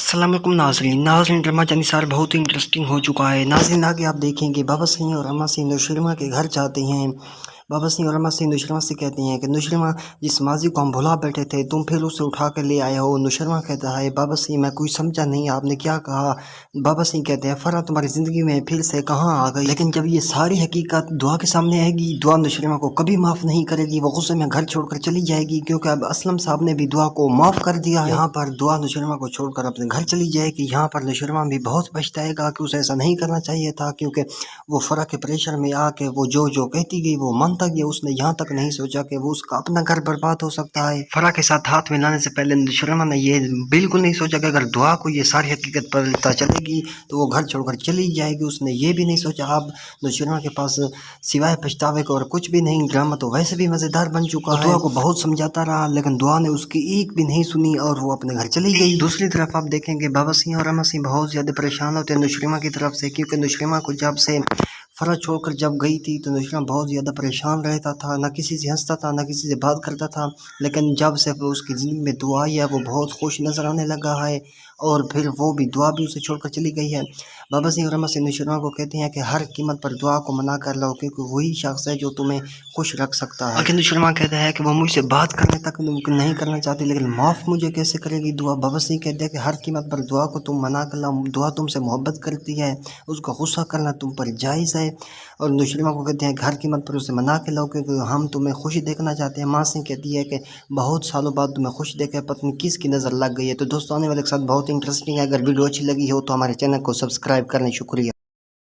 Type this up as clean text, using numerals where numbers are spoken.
अस्सलाम वालेकुम नाज़रीन ड्रामा जानिसार बहुत ही इंटरेस्टिंग हो चुका है। नाज़रीन आगे आप देखेंगे बाबा सिंह और अम्मा सिंह नुशरमा के घर जाते हैं। बाबा सिंह और अम्मा सिंह नुशरमा से कहते हैं कि नुशरमा, जिस माजी को हम भुला बैठे थे तुम फिर उसे उठा कर ले आए हो। नुशरमा कहता है बाबा सिंह मैं कोई समझा नहीं, आपने क्या कहा। बाबा सिंह कहते हैं फरा तुम्हारी ज़िंदगी में फिर से कहाँ आ गई, लेकिन जब ये सारी हकीकत दुआ के सामने आएगी दुआ नुशरमा को कभी माफ़ नहीं करेगी। वो गुस्से में घर छोड़कर चली जाएगी क्योंकि अब असलम साहब ने भी दुआ को माफ़ कर दिया है। यहाँ पर दुआ नुशरमा को छोड़कर अपने घर चली जाएगी। यहाँ पर नुशरमा भी बहुत पछताएगा कि उसे ऐसा नहीं करना चाहिए था, क्योंकि वो फरा के प्रेशर में आके वो जो जो कहती गई वो मानता गया। उसने यहाँ तक नहीं सोचा कि वो उसका अपना घर बर्बाद हो सकता है। फरा के साथ हाथ मिलाने से पहले नुशरमा ने ये बिल्कुल नहीं सोचा कि अगर दुआ को ये सारी हकीकत पता चलेगी तो वो घर छोड़कर चली जाएगी। उसने ये भी नहीं सोचा अब नुशरमा के पास सिवाय पछतावे को और कुछ भी नहीं। ड्रामा तो वैसे भी मज़ेदार बन चुका है। दुआ को बहुत समझाता रहा लेकिन दुआ ने उसकी एक भी नहीं सुनी और वो अपने घर चली गई। दूसरी तरफ आप देखेंगे बाबा सिंह और अम्मा सिंह बहुत ज़्यादा परेशान होते हैं नुशरमा की तरफ से, क्योंकि नुशरमा को जब से फरा छोड़कर जब गई थी तो नुशरमा बहुत ज़्यादा परेशान रहता था, ना किसी से हंसता था ना किसी से बात करता था। लेकिन जब से उसकी ज़िंदगी में दुआ आई है वो बहुत खुश नज़र आने लगा है और फिर वो भी दुआ भी उसे छोड़कर चली गई है। बाबा सिंह और अम्मा सिंह नुशरमा को कहते हैं कि हर कीमत पर दुआ को मना कर लो, क्योंकि वही शख्स है जो तुम्हें खुश रख सकता है। लेकिन नुशरमा कहता है कि वो मुझसे बात करने तक नहीं करना चाहती, लेकिन माफ़ मुझे कैसे करेगी दुआ। बाबा सिंह कहते हैं कि हर कीमत पर दुआ को तुम मना कर लो, दुआ तुमसे मोहब्बत करती है, उसका गुस्सा करना तुम पर जायज़ है। और नुशरमा को कहते हैं कि हर कीमत पर उसे मना के लो, क्योंकि हम तुम्हें खुशी देखना चाहते हैं। माँ सिंह कहती है कि बहुत सालों बाद तुम्हें खुश देखे पत्नी किसकी नज़र लग गई है। तो दोस्तों आने वाले के साथ बहुत इंटरेस्टिंग है। अगर वीडियो अच्छी लगी हो तो हमारे चैनल को सब्सक्राइब करें। शुक्रिया।